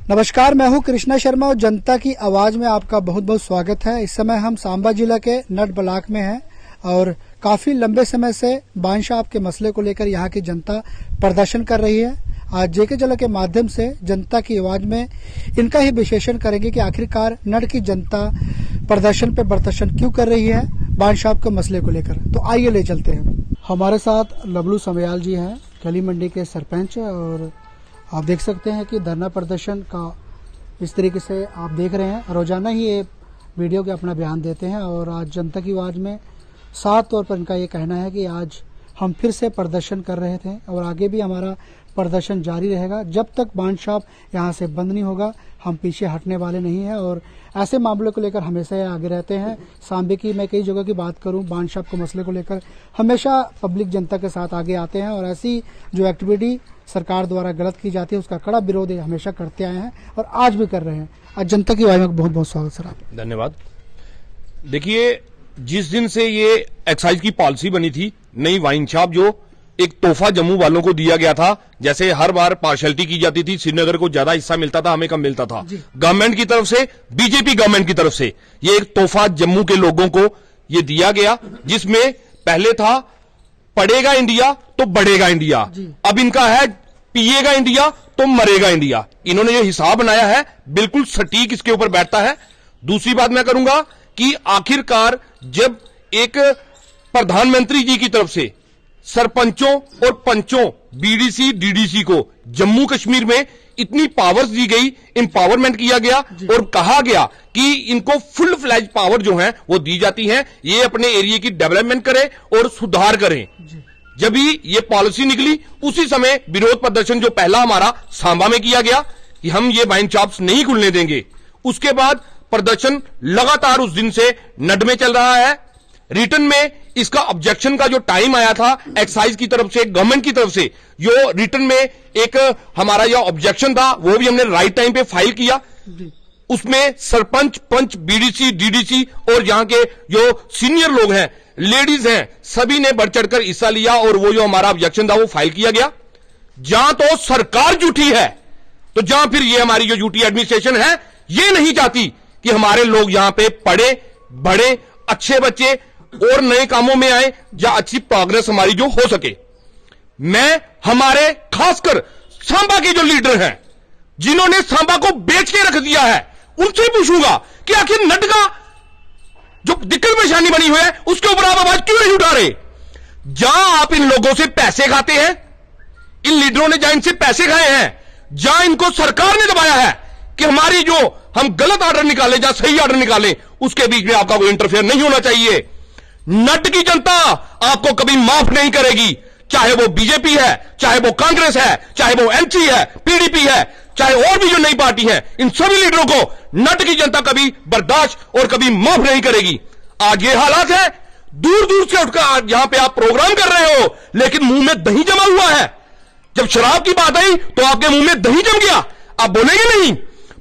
नमस्कार, मैं हूं कृष्णा शर्मा और जनता की आवाज में आपका बहुत बहुत स्वागत है। इस समय हम सांबा जिला के नट ब्लॉक में हैं और काफी लंबे समय से बांशाप के मसले को लेकर यहां की जनता प्रदर्शन कर रही है। आज जेके जिला के माध्यम से जनता की आवाज में इनका ही विश्लेषण करेंगे कि आखिरकार नट की जनता प्रदर्शन पे प्रदर्शन क्यों कर रही है बांशाप के मसले को लेकर। तो आइए ले चलते हैं। हमारे साथ लबलू समयाल जी हैं, गली मंडी के सरपंच, और आप देख सकते हैं कि धरना प्रदर्शन का इस तरीके से आप देख रहे हैं। रोजाना ही ये वीडियो के अपना बयान देते हैं और आज जनता की आवाज में साफ तौर पर इनका ये कहना है कि आज हम फिर से प्रदर्शन कर रहे थे और आगे भी हमारा प्रदर्शन जारी रहेगा। जब तक बांशाप यहाँ से बंद नहीं होगा हम पीछे हटने वाले नहीं हैं और ऐसे मामलों को लेकर हमेशा आगे रहते हैं। सांबे की मैं कई जगह की बात करूं, बांशाप के मसले को लेकर हमेशा पब्लिक जनता के साथ आगे आते हैं और ऐसी जो एक्टिविटी सरकार द्वारा गलत की जाती है उसका कड़ा विरोध हमेशा करते आए हैं और आज भी कर रहे हैं। आज जनता की आवाज में बहुत बहुत स्वागत सर। आप धन्यवाद। देखिए, जिस दिन से ये एक्साइज की पॉलिसी बनी थी, नई वाइन शॉप जो एक तोहफा जम्मू वालों को दिया गया था, जैसे हर बार पार्शलिटी की जाती थी, श्रीनगर को ज्यादा हिस्सा मिलता था, हमें कम मिलता था। गवर्नमेंट की तरफ से, बीजेपी गवर्नमेंट की तरफ से ये एक तोहफा जम्मू के लोगों को ये दिया गया, जिसमें पहले था पढ़ेगा इंडिया तो बढ़ेगा इंडिया, अब इनका है पिएगा इंडिया तो मरेगा इंडिया। इन्होंने जो हिसाब बनाया है बिल्कुल सटीक इसके ऊपर बैठता है। दूसरी बात मैं करूंगा कि आखिरकार जब एक प्रधानमंत्री जी की तरफ से सरपंचों और पंचों, बीडीसी डीडीसी को जम्मू कश्मीर में इतनी पावर्स दी गई, एम्पावरमेंट किया गया और कहा गया कि इनको फुल फ्लैज पावर जो है वो दी जाती है, ये अपने एरिया की डेवलपमेंट करें और सुधार करें। जब भी ये पॉलिसी निकली उसी समय विरोध प्रदर्शन जो पहला हमारा सांबा में किया गया कि हम ये वाइन शॉप्स नहीं खुलने देंगे, उसके बाद प्रदर्शन लगातार उस दिन से नड में चल रहा है। रिटर्न में इसका ऑब्जेक्शन का जो टाइम आया था एक्साइज की तरफ से, गवर्नमेंट की तरफ से, जो रिटर्न में एक हमारा जो ऑब्जेक्शन था वो भी हमने राइट टाइम पे फाइल किया। उसमें सरपंच, पंच, बीडीसी डीडीसी और यहां के जो सीनियर लोग हैं, लेडीज हैं, सभी ने बढ़ चढ़कर हिस्सा लिया और वो जो हमारा ऑब्जेक्शन था वो फाइल किया गया। जहां तो सरकार झूठी है तो जहां फिर ये हमारी जो झूठी एडमिनिस्ट्रेशन है ये नहीं चाहती कि हमारे लोग यहां पे पढ़े बढ़े, अच्छे बच्चे और नए कामों में आए, जहां अच्छी प्रोग्रेस हमारी जो हो सके। मैं हमारे खासकर सांबा के जो लीडर हैं जिन्होंने सांबा को बेच के रख दिया है उनसे पूछूंगा कि आखिर नट का जो दिक्कत परेशानी बनी हुई है उसके ऊपर आप आवाज क्यों नहीं उठा रहे। जहां आप इन लोगों से पैसे खाते हैं, इन लीडरों ने जहां इनसे पैसे खाए हैं, जहां इनको सरकार ने दबाया है कि हमारी जो हम गलत ऑर्डर निकाले या सही ऑर्डर निकाले उसके बीच में आपका कोई इंटरफेयर नहीं होना चाहिए। नट की जनता आपको कभी माफ नहीं करेगी, चाहे वो बीजेपी है, चाहे वो कांग्रेस है, चाहे वो एनसी है, पीडीपी है, चाहे और भी जो नई पार्टी है, इन सभी लीडरों को नट की जनता कभी बर्दाश्त और कभी माफ नहीं करेगी। आज ये हालात है, दूर दूर से उठकर यहां पे आप प्रोग्राम कर रहे हो लेकिन मुंह में दही जमा हुआ है। जब शराब की बात आई तो आपके मुंह में दही जम गया, आप बोलेंगे नहीं।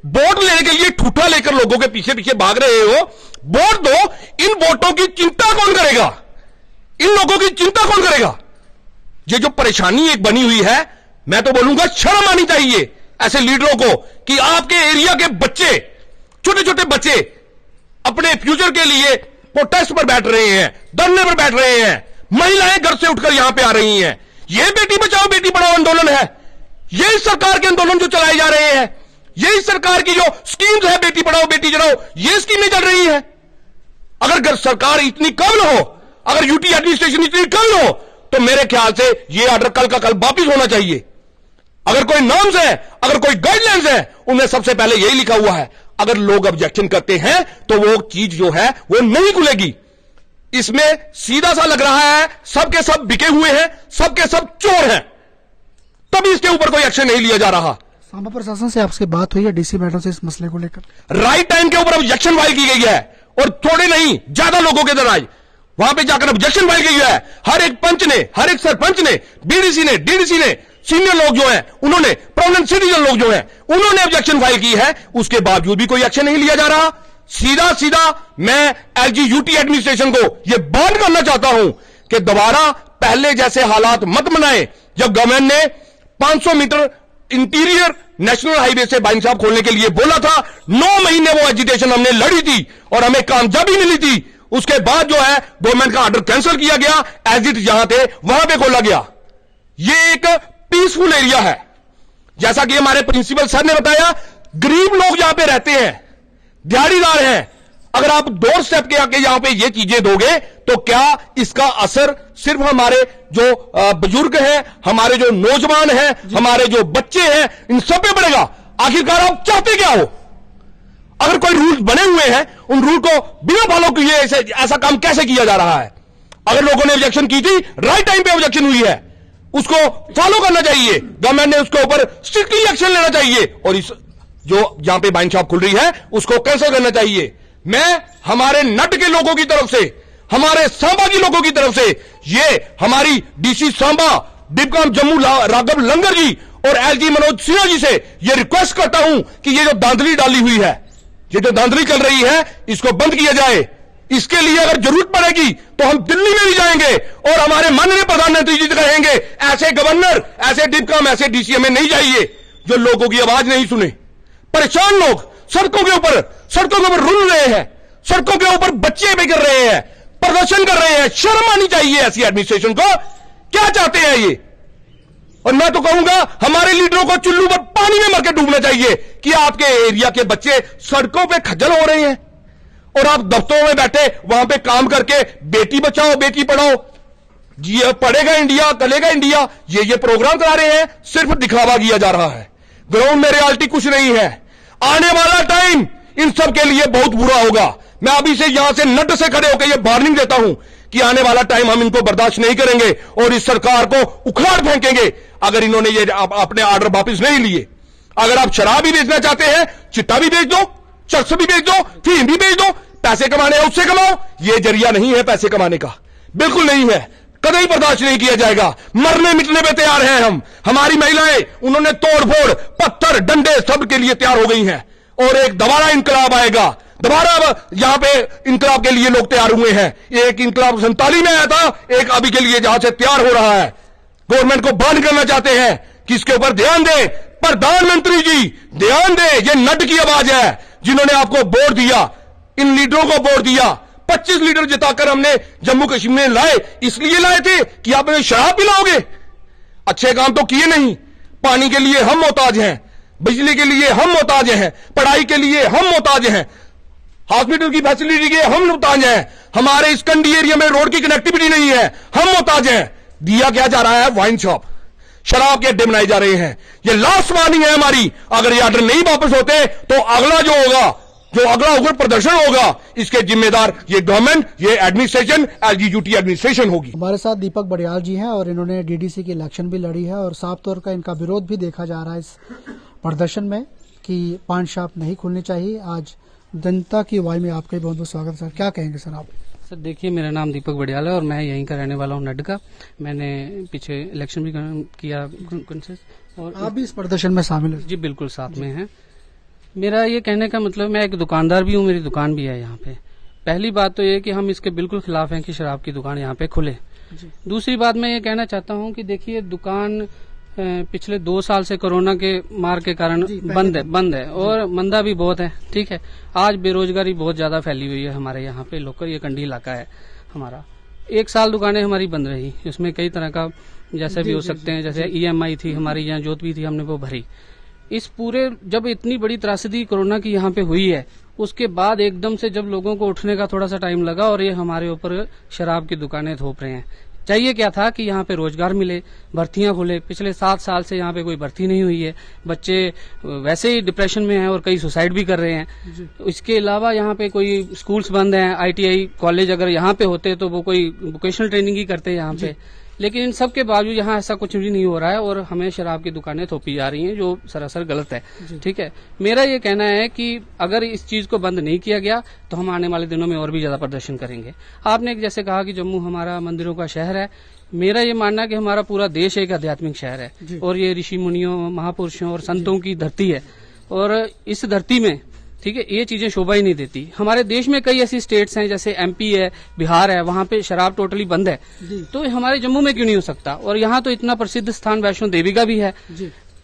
वोट लेने के लिए ठूठा लेकर लोगों के पीछे पीछे भाग रहे हो, वोट दो, इन वोटों की चिंता कौन करेगा, इन लोगों की चिंता कौन करेगा। ये जो परेशानी एक बनी हुई है, मैं तो बोलूंगा शर्म आनी चाहिए ऐसे लीडरों को कि आपके एरिया के बच्चे, छोटे छोटे बच्चे अपने फ्यूचर के लिए प्रोटेस्ट पर बैठ रहे हैं, धरने पर बैठ रहे हैं, महिलाएं घर से उठकर यहां पे आ रही हैं। यह बेटी बचाओ बेटी पढ़ाओ आंदोलन है, यही सरकार के आंदोलन जो चलाए जा रहे हैं, यही सरकार की जो स्कीम्स है बेटी पढ़ाओ बेटी पढ़ाओ, ये स्कीमें चल रही है। अगर सरकार इतनी कम हो, अगर यूटी एडमिनिस्ट्रेशन इतनी कम हो तो मेरे ख्याल से ये ऑर्डर कल का कल वापिस होना चाहिए। अगर कोई नॉर्म्स है, अगर कोई गाइडलाइंस है, उनमें सबसे पहले यही लिखा हुआ है अगर लोग ऑब्जेक्शन करते हैं तो वो चीज जो है वो नहीं खुलेगी। इसमें सीधा सा लग रहा है सबके सब बिके हुए हैं, सबके सब चोर हैं, तभी इसके ऊपर कोई एक्शन नहीं लिया जा रहा। सांबा प्रशासन से आपसे बात हुई है डीसी मैडम से इस मसले को लेकर? राइट टाइम के ऊपर ऑब्जेक्शन फाइल की गई है और थोड़े नहीं ज्यादा लोगों के दराज वहां पे जाकर ऑब्जेक्शन फाइल की है। हर एक पंच ने, हर एक सरपंच ने, बीडीसी ने, डीडीसी ने, सीनियर लोग जो हैं उन्होंने, प्रोमिनेंट सिटीजन लोग जो हैं उन्होंने ऑब्जेक्शन फाइल की है, उसके बावजूद भी कोई एक्शन नहीं लिया जा रहा। सीधा सीधा मैं एलजी-यूटी एडमिनिस्ट्रेशन को यह बात करना चाहता हूं कि दोबारा पहले जैसे हालात मत बनाए। जब गवर्नमेंट ने 500 मीटर इंटीरियर नेशनल हाईवे से वाइन शॉप खोलने के लिए बोला था। 9 महीने वो एजिटेशन हमने लड़ी थी और हमें कामयाबी मिली थी। उसके बाद जो है गवर्नमेंट का ऑर्डर कैंसिल किया गया, एज इट जहां थे वहां पे खोला गया। ये एक पीसफुल एरिया है, जैसा कि हमारे प्रिंसिपल सर ने बताया। गरीब लोग यहां पे रहते हैं, दिहाड़ीदार हैं। अगर आप डोर स्टेप के आके यहां पे ये चीजें दोगे तो क्या इसका असर सिर्फ हमारे जो बुजुर्ग हैं, हमारे जो नौजवान हैं, हमारे जो बच्चे हैं, इन सब पे पड़ेगा? आखिरकार आप चाहते क्या हो? अगर कोई रूल बने हुए हैं, उन रूल को बिना फॉलो किए ऐसा काम कैसे किया जा रहा है? अगर लोगों ने ऑब्जेक्शन की थी, राइट टाइम पे ऑब्जेक्शन हुई है, उसको फॉलो करना चाहिए। गवर्नमेंट ने उसके ऊपर स्ट्रिक्टली एक्शन लेना चाहिए और इस जो जहां पे वाइन शॉप खुल रही है उसको कैंसिल करना चाहिए। मैं हमारे नट के लोगों की तरफ से, हमारे सांबा की लोगों की तरफ से, ये हमारी डीसी सांबा डिपकाम जम्मू राघव लंगर जी और एलजी मनोज सिन्हा जी से ये रिक्वेस्ट करता हूं कि ये जो धांधली डाली हुई है, ये जो धांधली चल रही है, इसको बंद किया जाए। इसके लिए अगर जरूरत पड़ेगी तो हम दिल्ली में भी जाएंगे और हमारे माननीय प्रधानमंत्री जी कहेंगे ऐसे गवर्नर, ऐसे डिपकाम, ऐसे डीसी हमें नहीं चाहिए जो लोगों की आवाज नहीं सुने। परेशान लोग सड़कों के ऊपर रुल रहे हैं, सड़कों के ऊपर बच्चे बिगड़ रहे हैं, प्रदर्शन कर रहे हैं। शर्म आनी चाहिए ऐसी एडमिनिस्ट्रेशन को। क्या चाहते हैं ये? और मैं तो कहूंगा हमारे लीडरों को चुल्लू पर पानी में मर के डूबना चाहिए कि आपके एरिया के बच्चे सड़कों पे खज्जल हो रहे हैं और आप दफ्तरों में बैठे वहां पे काम करके बेटी बचाओ बेटी पढ़ाओ, ये पढ़ेगा इंडिया कलेगा इंडिया, ये प्रोग्राम करा रहे हैं। सिर्फ दिखावा किया जा रहा है, ग्राउंड में रियलिटी कुछ नहीं है। आने वाला टाइम इन सब के लिए बहुत बुरा होगा। मैं अभी से यहां से नट से खड़े होकर यह वार्निंग देता हूं कि आने वाला टाइम हम इनको बर्दाश्त नहीं करेंगे और इस सरकार को उखाड़ फेंकेंगे अगर इन्होंने ये अपने ऑर्डर वापस नहीं लिए। अगर आप शराब भी बेचना चाहते हैं, चिट्टा भी बेच दो, चरस भी बेच दो, फीम भी बेच दो, पैसे कमाने हैं उससे कमाओ। ये जरिया नहीं है पैसे कमाने का, बिल्कुल नहीं है, कभी बर्दाश्त नहीं किया जाएगा। मरने मिटने पे तैयार हैं हम। हमारी महिलाएं, उन्होंने तोड़फोड़, पत्थर, डंडे सब के लिए तैयार हो गई हैं और एक दोबारा इंकलाब आएगा। दोबारा यहां पे इंकलाब के लिए लोग तैयार हुए हैं। एक इंकलाब 47 में आया था, एक अभी के लिए जहां से तैयार हो रहा है। गवर्नमेंट को बंद करना चाहते हैं, किसके ऊपर ध्यान दे? प्रधानमंत्री जी ध्यान दे। ये नट की आवाज है जिन्होंने आपको वोट दिया, इन लीडरों को वोट दिया। 25 लीडर जिताकर हमने जम्मू कश्मीर में लाए, इसलिए लाए थे कि आप हमें शराब पिलाओगे? अच्छे काम तो किए नहीं। पानी के लिए हम मोहताज हैं, बिजली के लिए हम मोहताज हैं, पढ़ाई के लिए हम मोहताज हैं, हॉस्पिटल की फैसिलिटी के हम मोहताज हैं। हमारे इस कंडी एरिया में रोड की कनेक्टिविटी नहीं है, हम मोहताज हैं। दिया क्या जा रहा है? वाइन शॉप, शराब के अड्डे बनाए जा रहे हैं। ये लास्ट वार्निंग है हमारी। अगर ये ऑर्डर नहीं वापस होते तो अगला जो होगा, जो अगला उग्र प्रदर्शन होगा, इसके जिम्मेदार ये गवर्नमेंट, ये एडमिनिस्ट्रेशन, एलजीयूटी एडमिनिस्ट्रेशन होगी। हमारे साथ दीपक बड़ियाल जी हैं और इन्होंने डीडीसी की इलेक्शन भी लड़ी है और साफ तौर का इनका विरोध भी देखा जा रहा है इस प्रदर्शन में कि पान शॉप नहीं खुलनी चाहिए। आज जनता की आवाज में आपका बहुत बहुत स्वागत सर। क्या कहेंगे सर आप? सर देखिए, मेरा नाम दीपक बड़ियाल है और मैं यहीं का रहने वाला हूँ, नड का। मैंने पीछे इलेक्शन भी किया और आप भी इस प्रदर्शन में शामिल हैं? जी बिल्कुल, साथ में हैं। मेरा ये कहने का मतलब, मैं एक दुकानदार भी हूँ, मेरी दुकान भी है यहाँ पे। पहली बात तो ये कि हम इसके बिल्कुल खिलाफ हैं कि शराब की दुकान यहाँ पे खुले। दूसरी बात मैं ये कहना चाहता हूँ कि देखिए, दुकान पिछले 2 साल से कोरोना के मार के कारण बंद है और मंदा भी बहुत है। ठीक है, आज बेरोजगारी बहुत ज्यादा फैली हुई है हमारे यहाँ पे। लोकल ये कंडी इलाका है हमारा। 1 साल दुकानें हमारी बंद रही, उसमें कई तरह का जैसे भी हो सकते हैं, जैसे EMI थी हमारी, यहाँ जोत भी थी, हमने वो भरी। इस पूरे, जब इतनी बड़ी त्रासदी कोरोना की यहाँ पे हुई है, उसके बाद एकदम से जब लोगों को उठने का थोड़ा सा टाइम लगा और ये हमारे ऊपर शराब की दुकानें थोप रहे हैं। चाहिए क्या था कि यहाँ पे रोजगार मिले, भर्तियां खुले। पिछले 7 साल से यहाँ पे कोई भर्ती नहीं हुई है, बच्चे वैसे ही डिप्रेशन में हैं और कई सुसाइड भी कर रहे हैं। इसके अलावा यहाँ पे कोई स्कूल्स बंद हैं, ITI कॉलेज अगर यहाँ पे होते तो वो कोई वोकेशनल ट्रेनिंग ही करते यहाँ पे। लेकिन इन सब के बावजूद यहाँ ऐसा कुछ भी नहीं हो रहा है और हमें शराब की दुकानें थोपी जा रही हैं, जो सरासर गलत है। ठीक है, मेरा ये कहना है कि अगर इस चीज को बंद नहीं किया गया तो हम आने वाले दिनों में और भी ज्यादा प्रदर्शन करेंगे। आपने जैसे कहा कि जम्मू हमारा मंदिरों का शहर है, मेरा ये मानना है कि हमारा पूरा देश एक आध्यात्मिक शहर है और ये ऋषि मुनियों, महापुरुषों और संतों की धरती है। और इस धरती में, ठीक है, ये चीजें शोभा ही नहीं देती। हमारे देश में कई ऐसी स्टेट्स हैं, जैसे MP है, बिहार है, वहां पे शराब टोटली बंद है, तो हमारे जम्मू में क्यों नहीं हो सकता? और यहाँ तो इतना प्रसिद्ध स्थान वैष्णो देवी का भी है।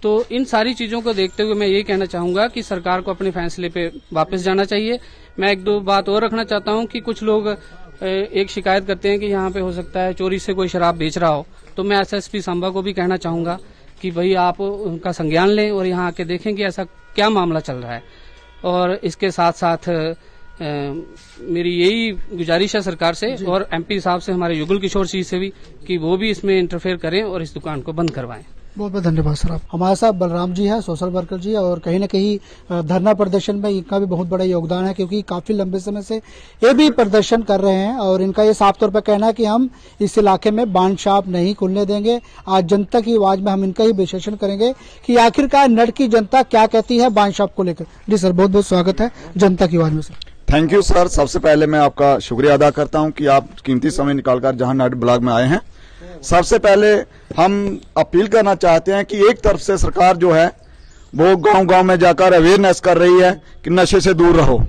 तो इन सारी चीजों को देखते हुए मैं यही कहना चाहूंगा कि सरकार को अपने फैसले पे वापस जाना चाहिए। मैं एक दो बात और रखना चाहता हूं कि कुछ लोग एक शिकायत करते हैं कि यहाँ पे हो सकता है चोरी से कोई शराब बेच रहा हो, तो मैं एसएसपी सांबा को भी कहना चाहूंगा कि भाई आप उनका संज्ञान लें और यहाँ आके देखें कि ऐसा क्या मामला चल रहा है। और इसके साथ साथ मेरी यही गुजारिश है सरकार से और एमपी साहब से, हमारे युगल किशोर सिंह से भी, कि वो भी इसमें इंटरफेयर करें और इस दुकान को बंद करवाएं। बहुत बहुत धन्यवाद सर। आप हमारे साथ बलराम जी है, सोशल वर्कर जी, और कहीं न कहीं धरना प्रदर्शन में इनका भी बहुत बड़ा योगदान है, क्योंकि काफी लंबे समय से ये भी प्रदर्शन कर रहे हैं और इनका ये साफ तौर पर कहना है कि हम इस इलाके में बांध शॉप नहीं खुलने देंगे। आज जनता की आवाज में हम इनका ही विश्लेषण करेंगे कि आखिरकार नड की जनता क्या कहती है बांध शॉप को लेकर। जी सर, बहुत बहुत स्वागत है जनता की आवाज में सर। Thank you sir. सबसे पहले मैं आपका शुक्रिया अदा करता हूं कि आप कीमती समय निकालकर जहां नड ब्लॉक में आए हैं। सबसे पहले हम अपील करना चाहते हैं कि एक तरफ से सरकार जो है वो गांव-गांव में जाकर अवेयरनेस कर रही है कि नशे से दूर रहो,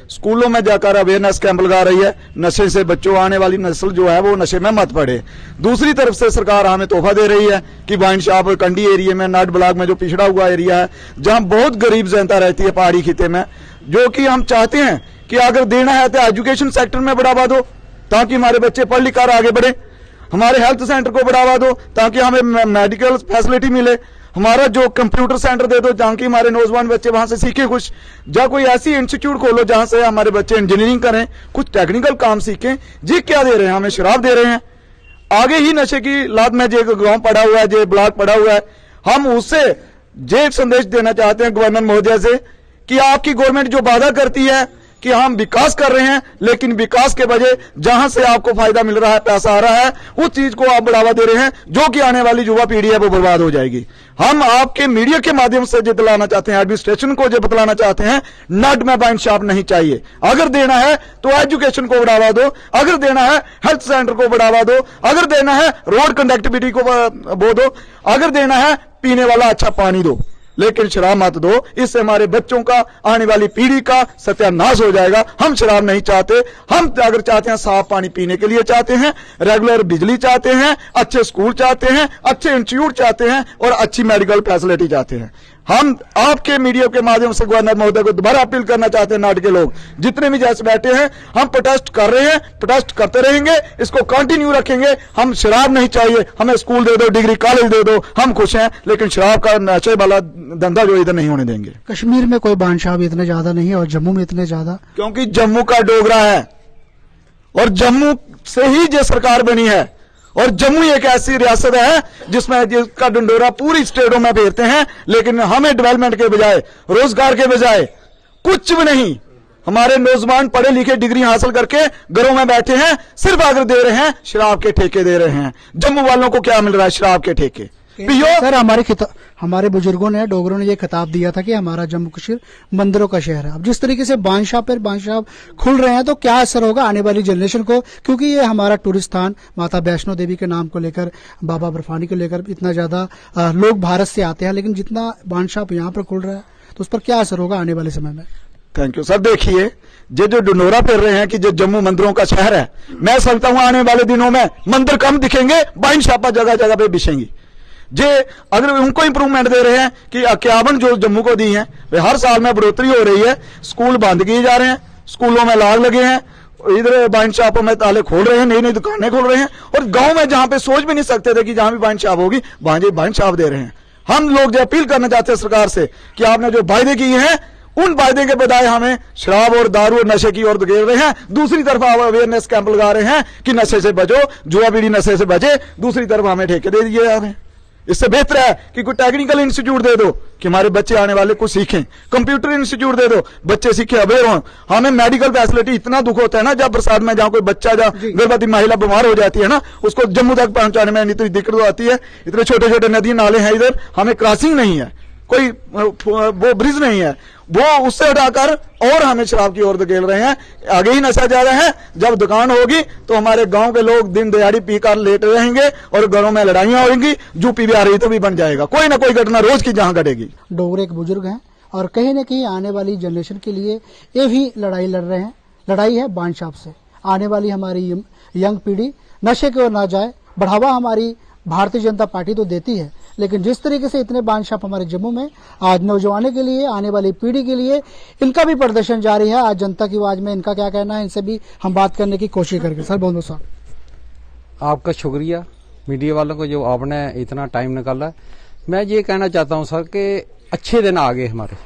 स्कूलों में जाकर अवेयरनेस कैंप लगा रही है, नशे से बच्चों, आने वाली नस्ल जो है वो नशे में मत पड़े। दूसरी तरफ से सरकार हमें तोहफा दे रही है कि वाइन शॉप कंडी एरिया में, नड ब्लॉक में जो पिछड़ा हुआ एरिया है, जहां बहुत गरीब जनता रहती है पहाड़ी खिते में, जो कि हम चाहते हैं कि अगर देना है तो एजुकेशन सेक्टर में बढ़ावा दो ताकि हमारे बच्चे पढ़ लिख कर आगे बढ़े, हमारे हेल्थ सेंटर को बढ़ावा दो ताकि हमें मेडिकल फैसिलिटी मिले, हमारा जो कंप्यूटर सेंटर दे दो जहां की हमारे नौजवान बच्चे वहां से सीखे कुछ, या कोई ऐसी इंस्टीट्यूट खोलो जहां से हमारे बच्चे इंजीनियरिंग करें, कुछ टेक्निकल काम सीखें। जी क्या दे रहे हैं, हमें शराब दे रहे हैं, आगे ही नशे की लात में जे गांव पड़ा हुआ है, जे ब्लॉक पड़ा हुआ है। हम उससे जे संदेश देना चाहते हैं गवर्नर महोदय से कि आपकी गवर्नमेंट जो वादा करती है कि हम विकास कर रहे हैं, लेकिन विकास के बजाय जहां से आपको फायदा मिल रहा है, पैसा आ रहा है, उस चीज को आप बढ़ावा दे रहे हैं, जो कि आने वाली युवा पीढ़ी है वो बर्बाद हो जाएगी। हम आपके मीडिया के माध्यम से बतलाना चाहते हैं, एडमिनिस्ट्रेशन को जो बतलाना चाहते हैं, नड में वाइन शॉप नहीं चाहिए। अगर देना है तो एजुकेशन को बढ़ावा दो, अगर देना है हेल्थ सेंटर को बढ़ावा दो, अगर देना है रोड कनेक्टिविटी को वो दो, अगर देना है पीने वाला अच्छा पानी दो, लेकिन शराब मत दो। इससे हमारे बच्चों का, आने वाली पीढ़ी का सत्यानाश हो जाएगा। हम शराब नहीं चाहते। हम अगर चाहते हैं साफ पानी पीने के लिए चाहते हैं, रेगुलर बिजली चाहते हैं, अच्छे स्कूल चाहते हैं, अच्छे इंस्टीट्यूट चाहते हैं और अच्छी मेडिकल फैसिलिटी चाहते हैं। हम आपके मीडिया के माध्यम से गवर्नर महोदय को दोबारा अपील करना चाहते हैं, नाट के लोग जितने भी जैसे बैठे हैं, हम प्रोटेस्ट कर रहे हैं, प्रोटेस्ट करते रहेंगे, इसको कंटिन्यू रखेंगे। हम शराब नहीं चाहिए, हमें स्कूल दे दो, डिग्री कॉलेज दे दो, हम खुश हैं, लेकिन शराब का नशे वाला धंधा जो इधर नहीं होने देंगे। कश्मीर में कोई बांध शॉप इतने ज्यादा नहीं है और जम्मू में इतने ज्यादा, क्योंकि जम्मू का डोगरा है और जम्मू से ही जो सरकार बनी है, और जम्मू एक ऐसी रियासत है जिसमें जिसका डंडोरा पूरी स्टेटों में फेरते हैं, लेकिन हमें डेवलपमेंट के बजाय, रोजगार के बजाय कुछ भी नहीं। हमारे नौजवान पढ़े लिखे डिग्री हासिल करके घरों में बैठे हैं, सिर्फ अगर दे रहे हैं शराब के ठेके दे रहे हैं। जम्मू वालों को क्या मिल रहा है? शराब के ठेके। सर, हमारे बुजुर्गों ने, डोगरों ने ये खिताब दिया था कि हमारा जम्मू कश्मीर मंदिरों का शहर है। अब जिस तरीके से बांध शॉप खुल रहे हैं तो क्या असर होगा आने वाली जनरेशन को, क्योंकि ये हमारा टूरिस्ट स्थान, माता वैष्णो देवी के नाम को लेकर, बाबा बर्फानी को लेकर इतना ज्यादा लोग भारत से आते हैं, लेकिन जितना बांध शॉप यहाँ पर खुल रहा है तो उस पर क्या असर होगा आने वाले समय में? Thank you sir. देखिए, जो डंडोरा फिर रहे हैं कि जो जम्मू मंदिरों का शहर है, मैं समझता हूं आने वाले दिनों में मंदिर कम दिखेंगे, बाइन शॉपा जगह जगह पे बिछेंगी। जे अगर उनको इंप्रूवमेंट दे रहे हैं कि 51 जो जम्मू को दी है, हर साल में बढ़ोतरी हो रही है, स्कूल बंद किए जा रहे हैं, स्कूलों में लाग लगे हैं, इधर वाइन शॉपों में ताले खोल रहे हैं, नई नई दुकानें खोल रहे हैं, और गांव में जहां पे सोच भी नहीं सकते थे कि जहां भी वाइन शॉप होगी वहां जी वाइन शॉप दे रहे हैं। हम लोग जो अपील करना चाहते हैं सरकार से कि आपने जो वायदे किए हैं, उन वायदे के बजाय हमें शराब और दारू और नशे की ओर धकेल रहे हैं। दूसरी तरफ अवेयरनेस कैंप लगा रहे हैं कि नशे से बचो, युवा पीढ़ी नशे से बचे, दूसरी तरफ हमें ठेके दे दिए जा रहे हैं। इससे बेहतर है कि कोई टेक्निकल इंस्टीट्यूट दे दो कि हमारे बच्चे आने वाले कुछ सीखें, कंप्यूटर इंस्टीट्यूट दे दो, बच्चे सीखे, अवेयर हों। हमें मेडिकल फैसिलिटी इतना दुख होता है ना, जब बरसात में जहां कोई बच्चा, जहां गर्भवती महिला बीमार हो जाती है ना, उसको जम्मू तक पहुंचाने में इतनी दिक्कत आती है। इतने छोटे छोटे नदी नाले हैं इधर, हमें क्रॉसिंग नहीं है, कोई वो ब्रिज नहीं है, वो उससे हटाकर और हमें शराब की ओर धकेल रहे हैं। आगे ही नशा ज्यादा है। जब दुकान होगी तो हमारे गांव के लोग दिन दिहाड़ी पीकर लेटे रहेंगे और घरों में लड़ाइयां होंगी। यूपी भी आ रही तो भी बन जाएगा, कोई ना कोई घटना रोज की जहां घटेगी। डोगरे एक बुजुर्ग हैं और कहीं न कहीं आने वाली जनरेशन के लिए ये भी लड़ाई लड़ रहे हैं। लड़ाई है बांध शॉप से। आने वाली हमारी यंग पीढ़ी नशे की ओर ना जाए। बढ़ावा हमारी भारतीय जनता पार्टी तो देती है, लेकिन जिस तरीके से इतने बांध शॉप हमारे जम्मू में आज नौजवानों के लिए, आने वाली पीढ़ी के लिए इनका भी प्रदर्शन जारी है। आज जनता की आवाज में इनका क्या कहना है, इनसे भी हम बात करने की कोशिश करेंगे। सर बहुत बहुत स्वागत। आपका शुक्रिया मीडिया वालों को जो आपने इतना टाइम निकाला। मैं ये कहना चाहता हूं सर कि अच्छे दिन आ गए हमारे।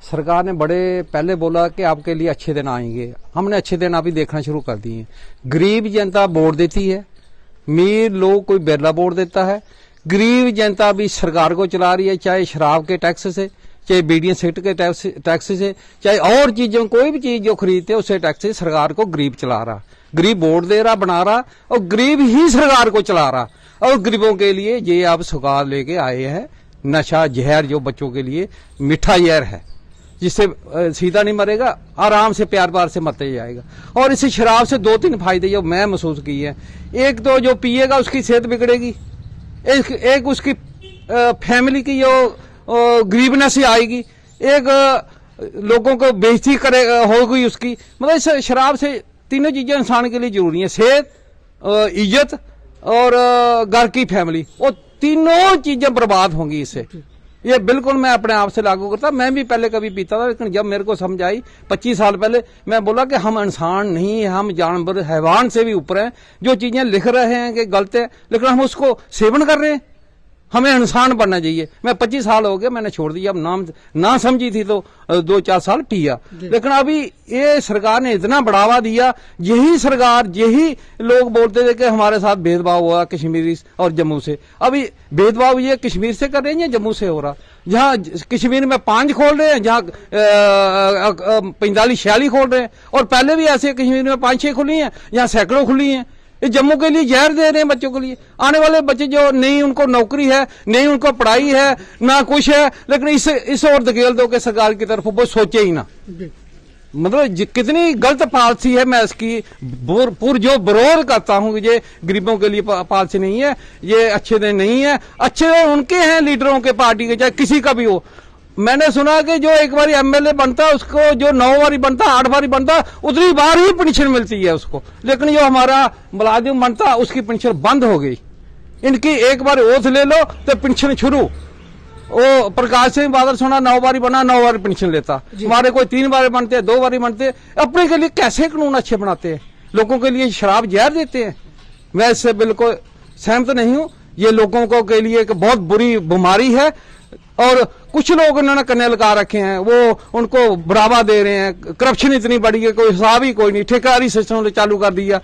सरकार ने बड़े पहले बोला कि आपके लिए अच्छे दिन आएंगे, हमने अच्छे दिन अभी देखना शुरू कर दिए हैं। गरीब जनता वोट देती है, अमीर लोग कोई बिरला वोट देता है। गरीब जनता भी सरकार को चला रही है, चाहे शराब के टैक्स से, चाहे बीडीएन सेक्टर के टैक्स से, चाहे और चीजों, कोई भी चीज जो खरीदते हैं उससे टैक्स से सरकार को गरीब चला रहा, गरीब वोट दे रहा, बना रहा, और गरीब ही सरकार को चला रहा। और गरीबों के लिए ये आप सौगात लेके आए हैं, नशा जहर जो बच्चों के लिए मीठा जहर है, जिससे सीधा नहीं मरेगा, आराम से प्यार प्यार से मरते जाएगा। और इस शराब से 2-3 फायदे जो मैं महसूस किए हैं। एक तो जो पिएगा उसकी सेहत बिगड़ेगी, एक उसकी फैमिली की जो गरीबनेस आएगी, एक लोगों को बेइज्जती करे होगी उसकी। मतलब इस शराब से तीनों चीजें इंसान के लिए जरूरी है, सेहत, इज्जत और घर की फैमिली, वो तीनों चीजें बर्बाद होंगी इससे। ये बिल्कुल मैं अपने आप से लागू करता। मैं भी पहले कभी पीता था, लेकिन जब मेरे को समझ आई 25 साल पहले, मैं बोला कि हम इंसान नहीं है, हम जानवर हैवान से भी ऊपर हैं। जो चीजें लिख रहे हैं कि गलत है, लेकिन हम उसको सेवन कर रहे हैं। हमें इंसान बनना चाहिए। मैं 25 साल हो गए, मैंने छोड़ दिया। अब नाम ना समझी थी तो 2-4 साल पिया, लेकिन अभी ये सरकार ने इतना बढ़ावा दिया। यही सरकार, यही लोग बोलते थे कि हमारे साथ भेदभाव हुआ कश्मीरी और जम्मू से। अभी भेदभाव ये कश्मीर से कर रहे हैं या जम्मू से हो रहा? जहां कश्मीर में 5 खोल रहे हैं, जहां 45-46 खोल रहे हैं, और पहले भी ऐसे कश्मीर में 5-6 खुली हैं, यहाँ सैकड़ों खुली हैं। ये जम्मू के लिए जहर दे रहे हैं बच्चों के लिए। आने वाले बच्चे जो नहीं उनको नौकरी है, नहीं उनको पढ़ाई है, ना कुछ है, लेकिन इस और धकेल दो कि सरकार की तरफ वो सोचे ही ना। मतलब कितनी गलत पॉलिसी है। मैं इसकी जो विरोध करता हूं कि ये गरीबों के लिए पॉलिसी नहीं है, ये अच्छे दिन नहीं है। अच्छे उनके हैं लीडरों के, पार्टी के, चाहे किसी का भी हो। मैंने सुना कि जो एक बार एमएलए बनता है उसको, जो 9 बारी बनता, 8 बारी बनता, उतनी बार ही पेंशन मिलती है उसको। लेकिन जो हमारा मुलाजिम बनता उसकी पेंशन बंद हो गई। इनकी एक बार ओथ ले लो तो पेंशन शुरू। वो प्रकाश सिंह बादल सुना 9 बारी बना, 9 बारी पेंशन लेता। हमारे कोई 3 बारी बनते, 2 बारी बनते। अपने के लिए कैसे कानून अच्छे बनाते हैं, लोगों के लिए शराब जहर देते हैं। मैं इससे बिल्कुल सहमत नहीं हूं। ये लोगों को के लिए एक बहुत बुरी बीमारी है, और कुछ लोग उन्होंने कन्ने लगा रखे हैं, वो उनको बढ़ावा दे रहे हैं। करप्शन इतनी बड़ी है, कोई हिसाब ही कोई नहीं। ठेकेदारी सिस्टम चालू कर दिया।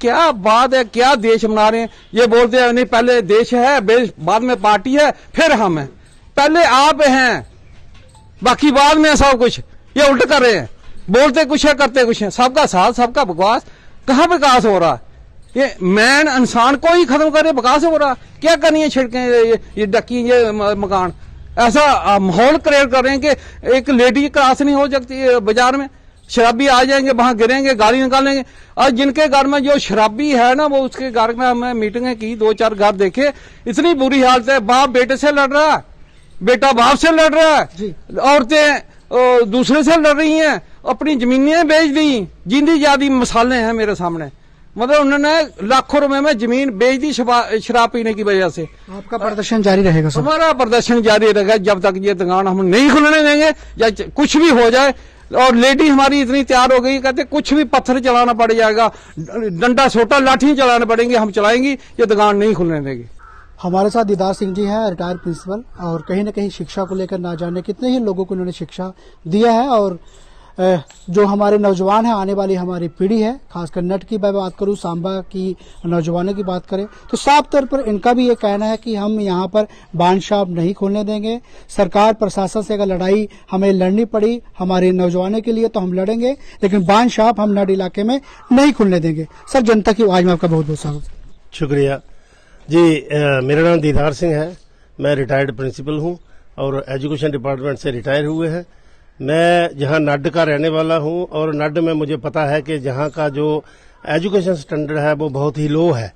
क्या बात है, क्या देश बना रहे हैं। ये बोलते हैं नहीं पहले देश है, बाद में पार्टी है, फिर हम हैं। पहले आप हैं, बाकी बाद में सब कुछ। ये उल्ट कर रहे हैं, बोलते कुछ है, करते कुछ है। सबका साथ, सबका बकवास। कहाँ विकास हो रहा है? ये मैन इंसान को ही खत्म करे, विकास हो रहा। क्या करनी है छिड़के, ये डकी, ये मकान। ऐसा माहौल क्रिएट कर रहे हैं कि एक लेडी क्रॉस नहीं हो सकती बाजार में। शराबी आ जाएंगे, वहां गिरेंगे, गाड़ी निकालेंगे। और जिनके घर में जो शराबी है ना, वो उसके घर में हमने मीटिंगें की, 2-4 घर देखे। इतनी बुरी हालत है। बाप बेटे से लड़ रहा है, बेटा बाप से लड़ रहा है, औरतें दूसरे से लड़ रही हैं, अपनी जमीनें बेच दी। जिंदी जादी मिसालें हैं मेरे सामने। मतलब उन्होंने लाखों रुपए में जमीन बेच दी शराब पीने की वजह से। आपका प्रदर्शन जारी रहेगा सर? हमारा प्रदर्शन जारी रहेगा जब तक ये दुकान हम नहीं खुलने देंगे, या कुछ भी हो जाए। और लेडी हमारी इतनी तैयार हो गई, कहते कुछ भी पत्थर चलाना पड़ जाएगा, डंडा छोटा लाठी चलाने पड़ेंगे, हम चलाएंगी, ये दुकान नहीं खुलने देंगे। हमारे साथ दीदार सिंह जी हैं, रिटायर्ड प्रिंसिपल, और कहीं न कहीं शिक्षा को लेकर ना जाने कितने ही लोगों को उन्होंने शिक्षा दिया है। और जो हमारे नौजवान हैं, आने वाली हमारी पीढ़ी है, खासकर नट की मैं बात करूं, सांबा की नौजवानों की बात करें, तो साफ तौर पर इनका भी ये कहना है कि हम यहाँ पर बांध शॉप नहीं खोलने देंगे। सरकार प्रशासन से अगर लड़ाई हमें लड़नी पड़ी हमारे नौजवानों के लिए तो हम लड़ेंगे, लेकिन बांध शॉप हम नट इलाके में नहीं खुलने देंगे। सर, जनता की आवाज में आपका बहुत बहुत स्वागत। शुक्रिया जी। मेरा नाम दीदार सिंह है, मैं रिटायर्ड प्रिंसिपल हूँ और एजुकेशन डिपार्टमेंट से रिटायर हुए हैं। मैं जहां नड का रहने वाला हूं, और नड में मुझे पता है कि जहां का जो एजुकेशन स्टैंडर्ड है वो बहुत ही लो है।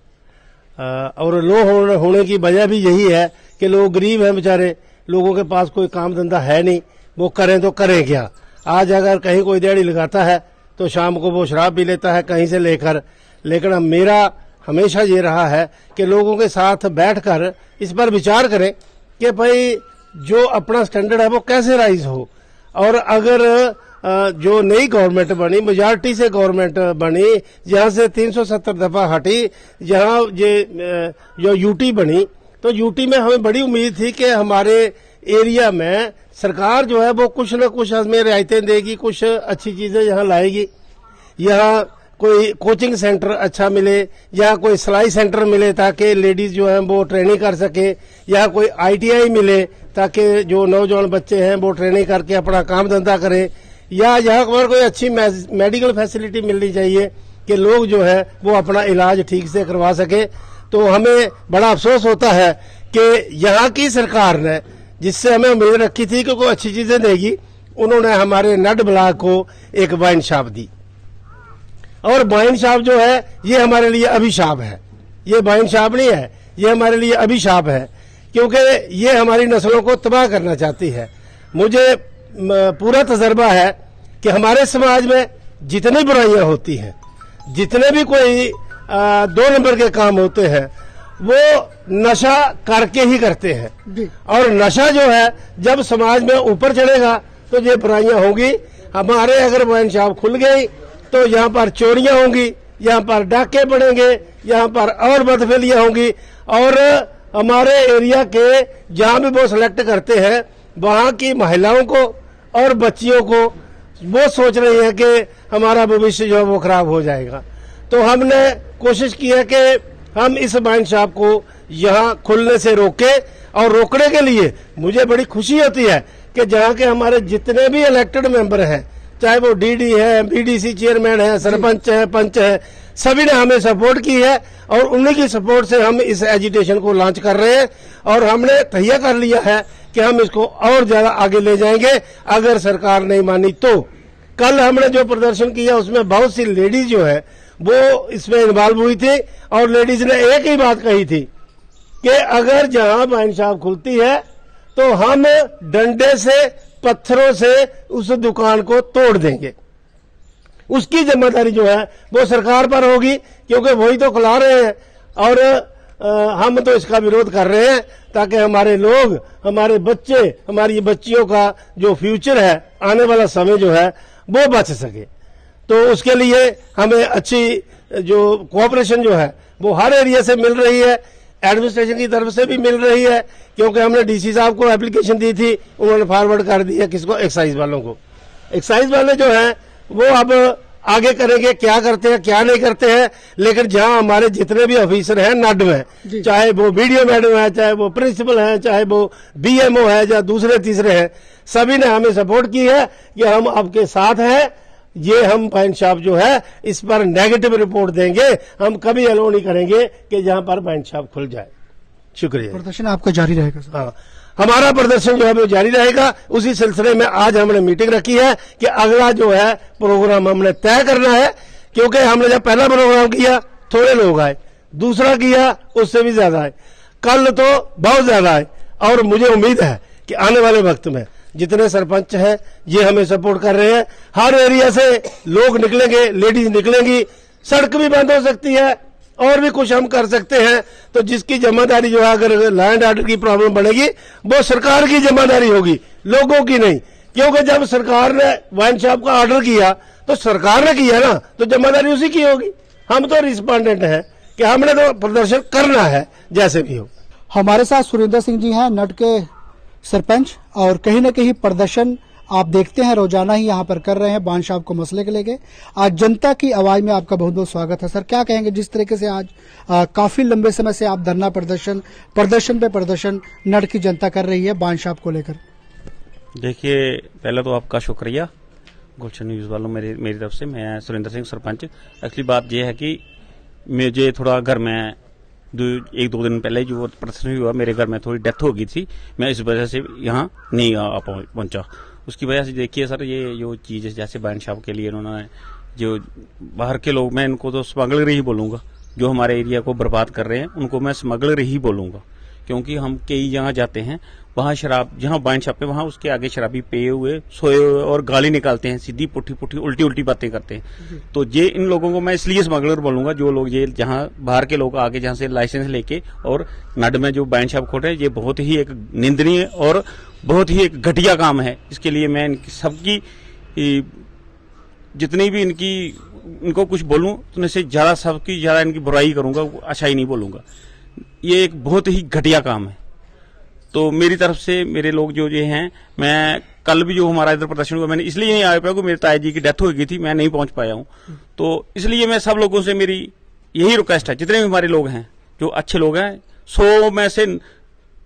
और लो होने की वजह भी यही है कि लोग गरीब हैं बेचारे, लोगों के पास कोई काम धंधा है नहीं, वो करें तो करें क्या। आज अगर कहीं कोई दिहाड़ी लगाता है तो शाम को वो शराब पी लेता है कहीं से लेकर। लेकिन मेरा हमेशा ये रहा है कि लोगों के साथ बैठकर इस पर विचार करें कि भाई जो अपना स्टैंडर्ड है वो कैसे राइज हो। और अगर जो नई गवर्नमेंट बनी, मेजॉरिटी से गवर्नमेंट बनी, जहां से 370 दफा हटी, जहां ये जो यूटी बनी, तो यूटी में हमें बड़ी उम्मीद थी कि हमारे एरिया में सरकार जो है वो कुछ न कुछ हमें रियायतें देगी, कुछ अच्छी चीजें यहाँ लाएगी। यहाँ कोई कोचिंग सेंटर अच्छा मिले, या कोई सिलाई सेंटर मिले ताकि लेडीज जो है वो ट्रेनिंग कर सके, या कोई ITI मिले ताकि जो नौजवान बच्चे हैं वो ट्रेनिंग करके अपना काम धंधा करें, या यहाँ पर कोई अच्छी मेडिकल फैसिलिटी मिलनी चाहिए कि लोग जो है वो अपना इलाज ठीक से करवा सके। तो हमें बड़ा अफसोस होता है कि यहाँ की सरकार ने, जिससे हमें उम्मीद रखी थी कि कोई अच्छी चीजें देगी, उन्होंने हमारे नड ब्लॉक को एक वाइन शॉप दी। और वाइन शॉप जो है ये हमारे लिए अभिशाप है। ये वाइन शॉप नहीं है, ये हमारे लिए अभिशाप है, क्योंकि ये हमारी नस्लों को तबाह करना चाहती है। मुझे पूरा तजर्बा है कि हमारे समाज में जितनी बुराइयां होती हैं, जितने भी कोई 2 नंबर के काम होते हैं, वो नशा करके ही करते हैं। और नशा जो है जब समाज में ऊपर चढ़ेगा तो ये बुराइयां होंगी। हमारे अगर वाइन शॉप खुल गई तो यहाँ पर चोरियां होंगी, यहाँ पर डाके पड़ेंगे, यहाँ पर और बदफेलियां होंगी। और हमारे एरिया के जहाँ भी वो सिलेक्ट करते हैं, वहाँ की महिलाओं को और बच्चियों को वो सोच रही है कि हमारा भविष्य जो है वो खराब हो जाएगा। तो हमने कोशिश की है कि हम इस वाइन शॉप को यहाँ खुलने से रोके। और रोकने के लिए मुझे बड़ी खुशी होती है कि जहाँ के हमारे जितने भी इलेक्टेड मेंबर हैं, चाहे वो DD है, BDC चेयरमैन है, सरपंच है, पंच है, सभी ने हमें सपोर्ट की है। और उन्हीं की सपोर्ट से हम इस एजिटेशन को लॉन्च कर रहे हैं। और हमने तय कर लिया है कि हम इसको और ज्यादा आगे ले जाएंगे अगर सरकार नहीं मानी तो। कल हमने जो प्रदर्शन किया उसमें बहुत सी लेडीज जो है वो इसमें इन्वॉल्व हुई थी। और लेडीज ने एक ही बात कही थी कि अगर जहां वाइन शॉप खुलती है तो हम डंडे से, पत्थरों से उस दुकान को तोड़ देंगे। उसकी जिम्मेदारी जो है वो सरकार पर होगी, क्योंकि वही तो खुला रहे हैं। और हम तो इसका विरोध कर रहे हैं ताकि हमारे लोग, हमारे बच्चे, हमारी बच्चियों का जो फ्यूचर है, आने वाला समय जो है वो बच सके। तो उसके लिए हमें अच्छी जो कोऑपरेशन जो है वो हर एरिया से मिल रही है, एडमिनिस्ट्रेशन की तरफ से भी मिल रही है, क्योंकि हमने DC साहब को एप्लीकेशन दी थी, उन्होंने फॉरवर्ड कर दी है किसको, एक्साइज वालों को। एक्साइज वाले जो है वो अब आगे करेंगे क्या करते हैं क्या नहीं करते हैं। लेकिन जहां हमारे जितने भी ऑफिसर हैं नड में, चाहे वो BDO मैडम है, चाहे वो प्रिंसिपल है, चाहे वो BMO है, या दूसरे तीसरे हैं, सभी ने हमें सपोर्ट की है कि हम आपके साथ हैं। ये हम वाइन शॉप जो है इस पर नेगेटिव रिपोर्ट देंगे, हम कभी अलो नहीं करेंगे कि जहां पर वाइन शॉप खुल जाए। शुक्रिया। प्रदर्शन आपका जारी रहेगा सर? हाँ, हमारा प्रदर्शन जो है वो जारी रहेगा। उसी सिलसिले में आज हमने मीटिंग रखी है कि अगला जो है प्रोग्राम हमने तय करना है, क्योंकि हमने जब पहला प्रोग्राम किया थोड़े लोग आए, दूसरा किया उससे भी ज्यादा आए, कल तो बहुत ज्यादा आए। और मुझे उम्मीद है कि आने वाले वक्त में जितने सरपंच हैं ये हमें सपोर्ट कर रहे हैं। हर एरिया से लोग निकलेंगे, लेडीज निकलेंगी, सड़क भी बंद हो सकती है और भी कुछ हम कर सकते हैं। तो जिसकी जिम्मेदारी जो है, अगर लैंड ऑर्डर की प्रॉब्लम बढ़ेगी वो सरकार की जिम्मेदारी होगी, लोगों की नहीं। क्योंकि जब सरकार ने वाइन शॉप का ऑर्डर किया तो सरकार ने किया ना, तो जिम्मेदारी उसी की होगी। हम तो रिस्पोंडेंट हैं कि हमने तो प्रदर्शन करना है जैसे भी हो। हमारे साथ सुरेंद्र सिंह जी हैं, नड के सरपंच, और कहीं न कहीं प्रदर्शन आप देखते हैं रोजाना ही यहाँ पर कर रहे हैं वाइन शॉप को मसले के लेके। आज जनता की आवाज में आपका बहुत बहुत स्वागत है। सर, क्या कहेंगे जिस तरीके से आज काफी लंबे समय से आप धरना प्रदर्शन पे प्रदर्शन नड की जनता कर रही है वाइन शॉप को लेकर? देखिए, पहले तो आपका शुक्रिया गुलशन न्यूज वालों, मेरी तरफ से। मैं सुरेंद्र सिंह सरपंच। एक्चुअली बात यह है कि मुझे थोड़ा घर में 1-2 दिन पहले जो प्रदर्शन हुआ, मेरे घर में थोड़ी डेथ हो गई थी, मैं इस वजह से यहाँ नहीं आ पहुंचा। उसकी वजह से देखिए सर, ये जो चीज़ जैसे वाइन शॉप के लिए उन्होंने जो बाहर के लोग, मैं इनको तो स्मगलर ही बोलूँगा, जो हमारे एरिया को बर्बाद कर रहे हैं उनको मैं स्मगलर ही बोलूँगा, क्योंकि हम कई जगह जाते हैं, वहां शराब, जहां वाइन शॉप है वहां उसके आगे शराबी पे हुए सोए हुए और गाली निकालते हैं, सीधी पुट्ठी पुट्ठी उल्टी उल्टी बातें करते हैं। तो ये इन लोगों को मैं इसलिए स्मगलर बोलूंगा, जो लोग ये जहां बाहर के लोग आगे जहां से लाइसेंस लेके और नड में जो वाइन शॉप खोल रहे हैं, ये बहुत ही एक निंदनीय और बहुत ही एक घटिया काम है। इसके लिए मैं इनकी सबकी जितनी भी इनको कुछ बोलूं तो इससे ज्यादा सबकी ज्यादा इनकी बुराई करूंगा, अच्छाई नहीं बोलूंगा। ये एक बहुत ही घटिया काम है। तो मेरी तरफ से मेरे लोग जो ये हैं, मैं कल भी जो हमारा इधर प्रदर्शन हुआ, मैंने इसलिए नहीं आ पाया क्योंकि मेरे ताया जी की डेथ हो गई थी, मैं नहीं पहुंच पाया हूं। तो इसलिए मैं सब लोगों से मेरी यही रिक्वेस्ट है, जितने भी हमारे लोग हैं जो अच्छे लोग हैं, 100 में से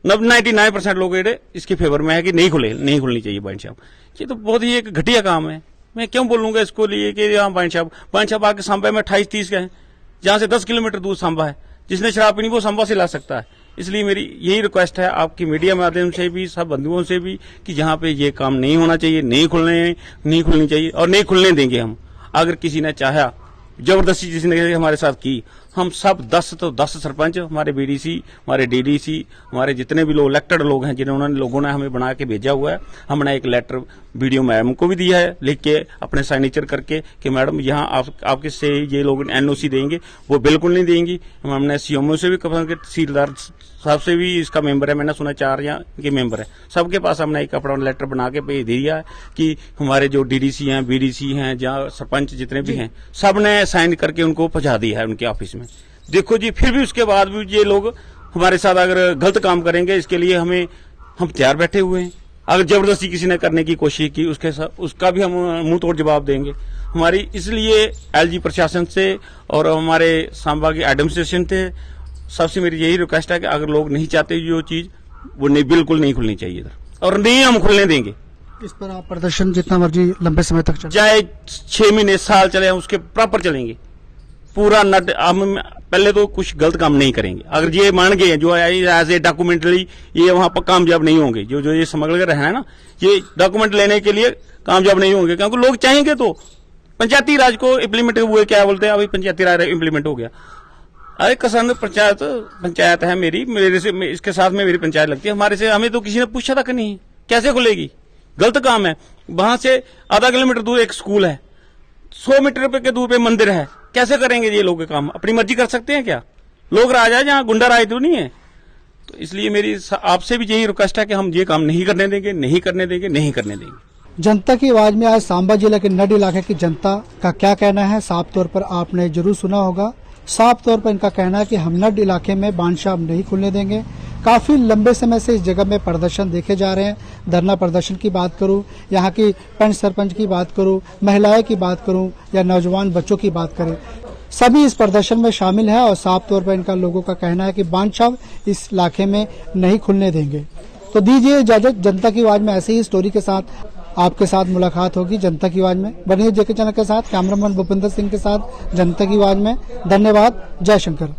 99% लोग इसके फेवर में है कि नहीं खुलनी चाहिए वाइन शॉप। ये तो बहुत ही एक घटिया काम है। मैं क्यों बोलूंगा इसको लिए कि यहाँ वाइन शॉप आके सांबा में 28-30 का है, जहां से 10 किलोमीटर दूर सांबा है। जिसने शराब पीनी वो सांबा से ला सकता है। इसलिए मेरी यही रिक्वेस्ट है आपकी मीडिया माध्यम से भी, सब बंधुओं से भी, कि जहां पे ये काम नहीं होना चाहिए, नहीं खुलनी चाहिए और नहीं खुलने देंगे हम। अगर किसी ने चाहा, जबरदस्ती जिसने हमारे साथ की, हम सब 10 सरपंच, हमारे बीडीसी, हमारे डीडीसी, हमारे जितने भी लोग इलेक्टेड लोग हैं, जिन्होंने लोगों ने हमें बना के भेजा हुआ है, हमने एक लेटर वीडियो मैडम को भी दिया है लिख के, अपने सिग्नेचर करके कि मैडम यहाँ आपके से ये लोग एनओसी देंगे, वो बिल्कुल नहीं देंगी। हमने सीएमओ से भी, तहसीलदार साहब से भी, इसका मेंबर है, मैंने सुना 4 यहाँ के मेंबर है, सबके पास हमने एक अपना लेटर बना के भेज दिया है कि हमारे जो डीडीसी हैं, बीडीसी हैं, जहाँ सरपंच जितने भी हैं, सब ने साइन करके उनको पहुंचा दिया है उनके ऑफिस में। देखो जी, फिर भी उसके बाद भी ये लोग हमारे साथ अगर गलत काम करेंगे, इसके लिए हम तैयार बैठे हुए हैं। अगर जबरदस्ती किसी ने करने की कोशिश की, उसका भी हम मुंह तोड़ जवाब देंगे। हमारी इसलिए एलजी प्रशासन से और हमारे सांबा के एडमिनिस्ट्रेशन से सबसे मेरी यही रिक्वेस्ट है कि अगर लोग नहीं चाहते जो चीज, वो बिल्कुल नहीं खुलनी चाहिए इधर, और नहीं हम खुलने देंगे। इस पर आप प्रदर्शन जितना मर्जी लंबे समय तक चले, चाहे 6 महीने साल चले, उसके प्रॉपर चलेंगे पूरा नट। हम पहले तो कुछ गलत काम नहीं करेंगे। अगर ये मान गए जो एज ए डॉक्यूमेंटली ये वहां पर कामयाब नहीं होंगे, जो ये स्मगलर है ना, ये डॉक्यूमेंट लेने के लिए कामयाब नहीं होंगे, क्योंकि लोग चाहेंगे तो। पंचायती राज को इम्प्लीमेंट हुए, क्या बोलते हैं, अभी पंचायती राज इम्प्लीमेंट हो गया। अरे कसम, पंचायत है मेरे से, इसके साथ में मेरी पंचायत लगती है, हमारे से हमें तो किसी ने पूछा तक नहीं, कैसे खुलेगी? गलत काम है। वहां से आधा किलोमीटर दूर एक स्कूल है, 100 मीटर के दूर पे मंदिर है, कैसे करेंगे ये लोग काम? अपनी मर्जी कर सकते हैं क्या? लोग राज है, जहां गुंडा राज तो नहीं है। तो इसलिए मेरी आपसे भी यही रिक्वेस्ट है कि हम ये काम नहीं करने देंगे, नहीं करने देंगे, नहीं करने देंगे। जनता की आवाज में आज सांबा जिला के नड इलाके की जनता का क्या कहना है, साफ तौर पर आपने जरूर सुना होगा। साफ तौर पर इनका कहना है कि हम नड इलाके में वाइन शॉप नहीं खुलने देंगे। काफी लंबे समय से इस जगह में प्रदर्शन देखे जा रहे हैं। धरना प्रदर्शन की बात करूं, यहाँ की पंच सरपंच की बात करूं, महिलाएं की बात करूं या नौजवान बच्चों की बात करें, सभी इस प्रदर्शन में शामिल है। और साफ तौर पर इनका लोगों का कहना है कि वाइन शॉप इस इलाके में नहीं खुलने देंगे। तो दीजिए इजाजत, जनता की आवाज में ऐसे ही स्टोरी के साथ आपके साथ मुलाकात होगी जनता की आवाज में। बनिए जेके चैनल के साथ, कैमरामैन भूपिंदर सिंह के साथ जनता की आवाज में। धन्यवाद। जय शंकर।